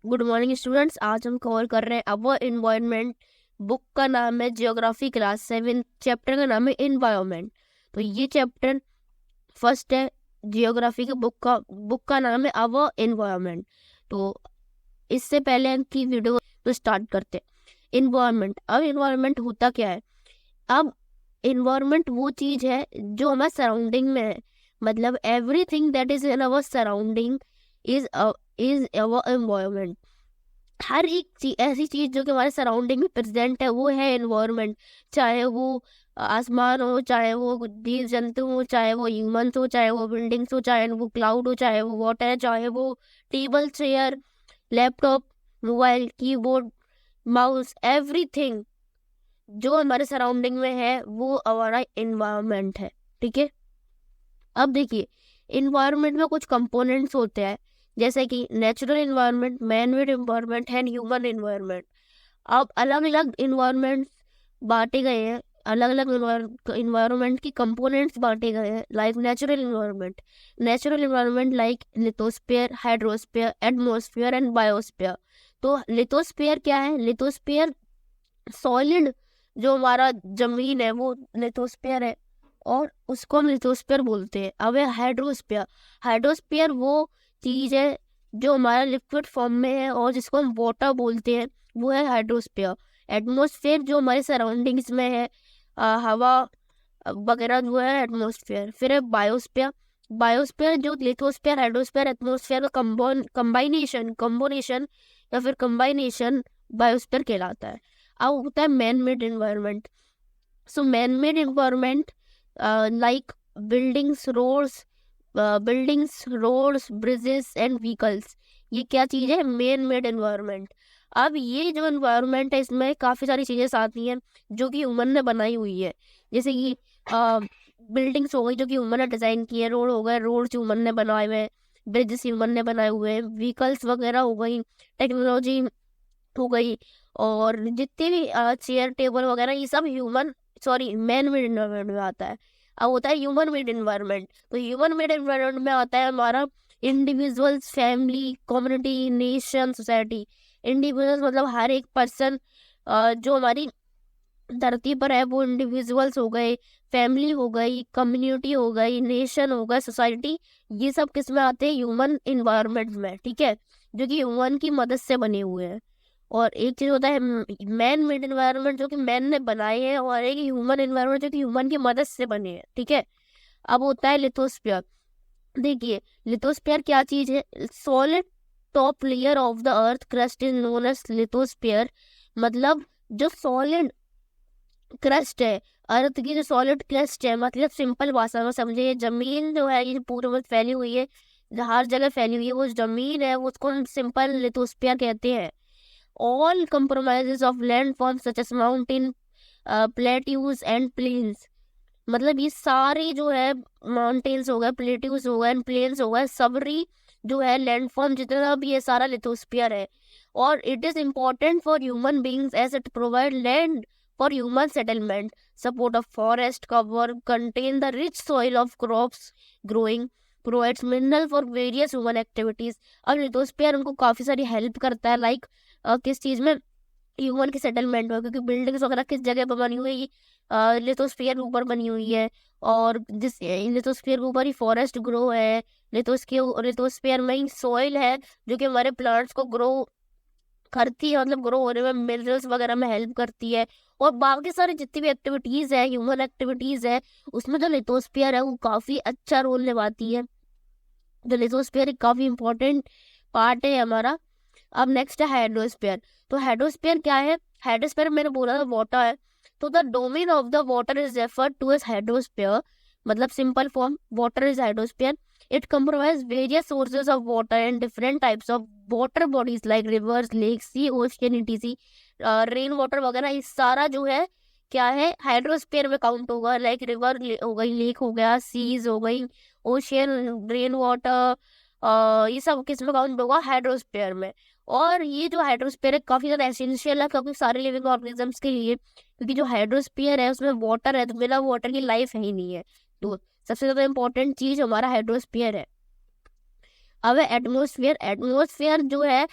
Good morning students. आज हम cover कर रहे हैं अवर इन्वायरमेंट। बुक का नाम है जियोग्राफी क्लास 7, चैप्टर का नाम है इन्वायरमेंट। तो ये चैप्टर फर्स्ट है जियोग्राफी के बुक का नाम है अवर इन्वायरमेंट। तो इससे पहले की वीडियो तो स्टार्ट करते हैं। इन्वायरमेंट, अब इन्वायरमेंट होता क्या है? अब इन्वायरमेंट वो चीज है जो हमारे सराउंडिंग में है, मतलब everything that is in our surrounding is is our environment. हर एक चीज, ऐसी चीज जो कि हमारे सराउंडिंग में प्रेजेंट है, वो है एनवायरनमेंट। चाहे वो आसमान हो, चाहे वो जीव जंतु हो, चाहे वो ह्यूमंस हो, चाहे वो बिल्डिंग्स हो, चाहे वो क्लाउड हो, चाहे वो वाटर है, चाहे वो table chair laptop mobile keyboard mouse, everything जो हमारे सराउंडिंग में है वो हमारा इन्वायरमेंट है। ठीक है, अब देखिए इन्वायरमेंट में कुछ कंपोनेंट्स होते हैं, जैसे कि natural environment, man made environment and human environment. अब अलग अलग इन्वायरमेंट बांटे गए हैं, अलग अलग इन्वायरमेंट की कंपोनेंट्स बांटे गए हैं। Like natural environment like lithosphere, hydrosphere, atmosphere and biosphere. तो लिथोस्फीयर क्या है? लिथोस्फीयर सॉलिड जो हमारा जमीन है वो लिथोस्फीयर है, और उसको हम लिथोस्फीयर बोलते हैं। अब है हाइड्रोस्फीयर। हाइड्रोस्फीयर वो चीज है जो हमारा लिक्विड फॉर्म में है और जिसको हम वाटर बोलते हैं, वो है हाइड्रोस्फीयर। एटमॉस्फेयर जो हमारे सराउंडिंग्स में है, हवा वगैरह, जो है एटमॉस्फेयर। फिर है बायोस्फीयर। बायोस्फीयर जो लिथोस्फीयर, हाइड्रोस्फीयर, एटमॉस्फेयर का कंबाइनेशन या फिर कंबाइनेशन बायोस्फीयर कहलाता है। अब होता है man made environment. So man made environment like buildings, roads, bridges and vehicles. ये क्या चीज है? Man made environment. अब ये जो एनवायरनमेंट है इसमें काफी सारी चीजें आती हैं जो कि ह्यूमन ने बनाई हुई है। जैसे कि बिल्डिंग्स हो गई जो कि ह्यूमन ने डिजाइन की है, रोड हो गए, रोड जो ह्यूमन ने बनाए हुए हैं, ब्रिजेस ह्यूमन ने बनाए हुए हैं, व्हीकल्स वगैरह हो गई, टेक्नोलॉजी हो गई, और जितने भी चेयर टेबल वगैरह, ये सब मैन मेड एनवायरनमेंट में आता है। अब होता है ह्यूमन मेड एनवायरनमेंट। तो ह्यूमन मेड एनवायरनमेंट में आता है हमारा individuals, family, community, nation, society. Individuals मतलब हर एक पर्सन जो हमारी धरती पर है वो इंडिविजुअल्स हो गए, फैमिली हो गई, कम्युनिटी हो गई, नेशन हो गया, सोसाइटी। ये सब किस में आते हैं? ह्यूमन इन्वायरमेंट में। ठीक है, जो कि ह्यूमन की मदद से बने हुए हैं। और एक चीज होता है मैन मेड एनवायरनमेंट जो कि मैन ने बनाए हैं, और एक ह्यूमन एनवायरनमेंट जो कि ह्यूमन की मदद से बने हैं। ठीक है, अब होता है लिथोस्फीयर। देखिए लिथोस्फीयर क्या चीज है? Solid top layer of the earth crust is known as lithosphere. मतलब जो सॉलिड क्रस्ट है, अर्थ की जो सॉलिड क्रस्ट है, मतलब सिंपल भाषा में समझे, ये जमीन जो है, ये पूरे में फैली हुई है, हर जगह फैली हुई है, वो जमीन है, उसको हम सिंपल लिथोस्फीयर कहते हैं। All compromises of landforms such as mountain, plateaus and plains। मतलब ये सारे जो है माउंटेन्स हो गए, प्लेट्यूज हो गए, प्लेन्स हो गए, सबरी जो है लैंडफॉर्म जितना भी ये सारा लिथोस्फीयर है। और it is important for human beings as it provide land for human settlement, support of forest cover, contain the rich soil of crops growing, provides mineral for various human activities. अब lithosphere उनको काफी सारी help करता है, like किस चीज में? Human की सेटलमेंट में, क्योंकि बिल्डिंग्स वगैरह किस जगह पर बनी हुई है? लिथोस्फीयर के ऊपर बनी हुई है, और जिस लिथोस्फीयर के ऊपर ही फॉरेस्ट ग्रो है, लिथोस्फीयर में ही सॉइल है जो कि हमारे प्लांट्स को ग्रो करती है, मतलब ग्रो होने में, मिनरल्स वगैरह में हेल्प करती है। और बाकी सारी जितनी भी एक्टिविटीज है, ह्यूमन एक्टिविटीज है, उसमें जो लिथोस्फीयर है वो काफी अच्छा रोल निभाती है। जो लिथोस्फीयर एक काफी इंपॉर्टेंट पार्ट है हमारा। अब नेक्स्ट है हाइड्रोस्फीयर। तो हाइड्रोस्फीयर क्या है? हाइड्रोस्फीयर मैंने बोला था वाटर है, तो the domain of the water is referred to as hydrosphere. मतलब simple form, water is hydrosphere. It compromise various sources of water and different types of water bodies like rivers, lake, sea, ocean, ETC, rain water वगैरह। ये सारा जो है क्या है? Hydrosphere में count होगा। लाइक रिवर हो गई, लेक हो गया, सीज हो गई, ओशियन, रेन वाटर, ये सब किस में काउंट होगा? हाइड्रोस्फीयर में। और ये जो हाइड्रोस्फीयर है काफी ज्यादा एसेंशियल है क्योंकि सारे लिविंग ऑर्गेनिजम्स के लिए, क्योंकि जो हाइड्रोस्फीयर है उसमें वाटर है, तो बिना वाटर की लाइफ है ही नहीं है। तो सबसे ज्यादा इंपॉर्टेंट चीज हमारा हाइड्रोस्फीयर है। अब है एटमोस्फियर। एटमोस्फियर जो है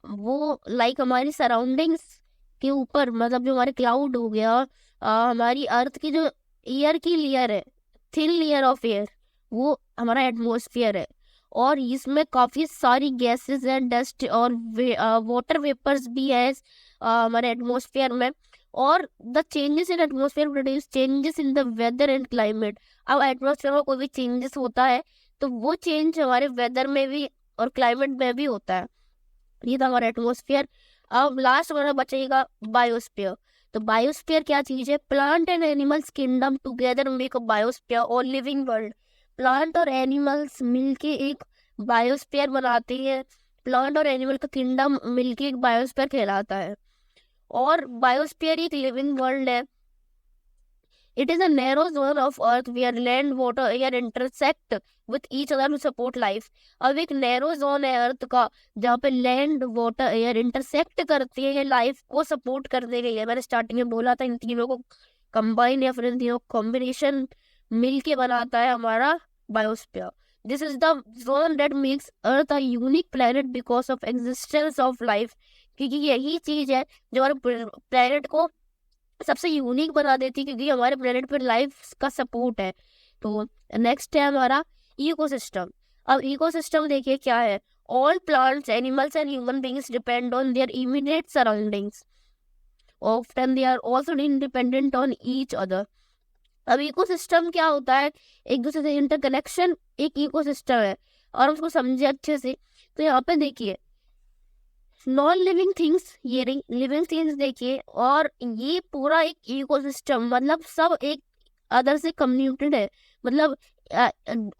वो लाइक हमारी सराउंडिंग्स के ऊपर, मतलब जो हमारे क्लाउड हो गया, हमारी अर्थ की जो एयर की लेयर है, थिन लेयर ऑफ एयर, वो हमारा एटमॉस्फेयर है। और इसमें काफी सारी गैसेस एंड डस्ट और वाटर वेपर्स भी है हमारे एटमॉस्फेयर में। और the changes in atmosphere produce changes in the weather and climate. अब एटमॉस्फेयर में कोई भी चेंजेस होता है तो वो चेंज हमारे वेदर में भी और क्लाइमेट में भी होता है। ये था हमारा एटमॉस्फेयर। अब लास्ट हमारा बचेगा बायोस्फीयर। तो बायोस्फीयर क्या चीज है? Plant and animals kingdom together make a biosphere और लिविंग वर्ल्ड। प्लांट और एनिमल्स मिलके एक बायोस्फीयर बनाते हैं। प्लांट और एनिमल का किंगडम मिलके एक बायोस्फीयर कहलाता है। और बायोस्फीयर एक लिविंग वर्ल्ड है। It is a narrow zone of earth where land, water, air intersect with each other to support life. अब एक नैरो जोन है अर्थ का जहाँ पे लैंड, वाटर, एयर इंटरसेक्ट करते हैं लाइफ को सपोर्ट करने के लिए। मैंने स्टार्टिंग में बोला था इन तीनों को कंबाइन या फिर इन तीनों कॉम्बिनेशन मिलके बनाता है हमारा biosphere. This is the zone that makes earth a unique planet because of existence of life. क्योंकि यही चीज है जो हमारे प्लेनेट को सबसे यूनिक बना देती है, क्योंकि हमारे प्लेनेट पर लाइफ का सपोर्ट है। तो नेक्स्ट है हमारा इकोसिस्टम। अब इकोसिस्टम देखिए क्या है। All plants, animals and human beings depend on their immediate surroundings. Often they are also independent on each other. अब इकोसिस्टम क्या होता है? एक दूसरे से इंटरकनेक्शन एक इकोसिस्टम है। और उसको समझे अच्छे से तो यहाँ पे देखिए नॉन लिविंग थिंग्स, ये लिविंग थिंग्स देखिए, और ये पूरा एक इकोसिस्टम, मतलब सब एक अदर से कम्युनिकेटेड है। मतलब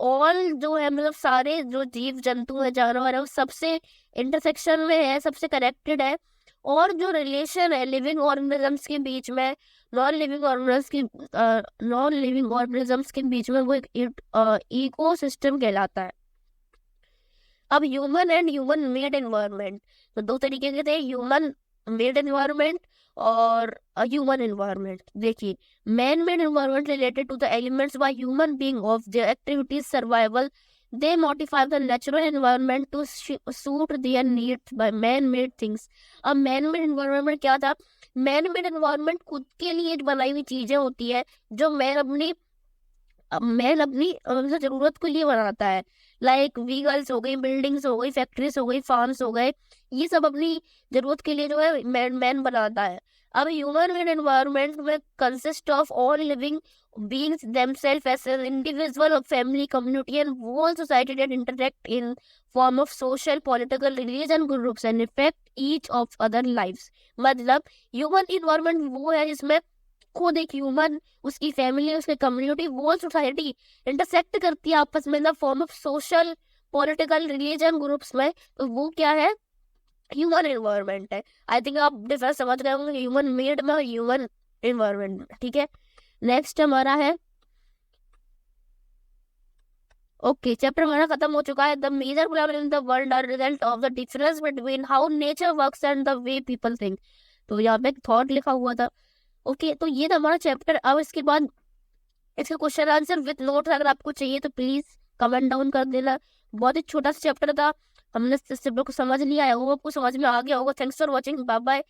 ऑल जो है, मतलब सारे जो जीव जंतु है, जानवर है, वो सबसे इंटरसेक्शन में है, सबसे कनेक्टेड है। और जो रिलेशन है लिविंग ऑर्गेनिजम्स के बीच में, नॉन लिविंग ऑर्गेनिजम्स के बीच में, वो एक इकोसिस्टम कहलाता है। अब human and human made environment, तो दो तरीके के थे, ह्यूमन मेड एनवायरनमेंट और ह्यूमन एनवायरनमेंट। देखिए man made environment related to the elements by human being of their activities survival, they modify the natural environment to suit their needs by man made things. अब man made environment क्या था? Man made environment खुद के लिए बनाई हुई चीजें होती है जो मैन अपनी जरूरत के लिए बनाता है। लाइक व्हीकल्स हो गई, बिल्डिंग्स हो गई, फैक्ट्रीज हो गई, फार्म्स हो गए, ये सब अपनी जरूरत के लिए जो है मैन बनाता है। अब ह्यूमन मेड एनवायरनमेंट में consist of all living beings themselves as an individual, family, community and whole society that interact in form of social, political, religion groups and affect each of other lives। मतलब human environment वो है जिसमें खुद एक human, उसकी family, उसकी community, वो society intersect करती है आपस में, मतलब form of social, political, religion groups में। तो वो क्या है? ह्यूमन एनवायरनमेंट है। आई थिंक आप डिफरेंस समझ गए होंगे ह्यूमन मेड में और ह्यूमन एनवायरनमेंट में। ठीक है, नेक्स्ट हमारा है ओके चैप्टर हमारा खत्म हो चुका है। The major problem in the world are result of the difference between how nature works and the way people think. तो यहाँ पे एक थॉट लिखा हुआ था। ओके तो ये था हमारा चैप्टर। अब इसके बाद इसका क्वेश्चन आंसर विद नोट्स अगर आपको चाहिए तो प्लीज कमेंट डाउन कर देना। बहुत ही छोटा सा चैप्टर था, हमने सब लोग को समझ लिया है, वो आपको समझ में आ गया होगा। Thanks for watching, bye bye.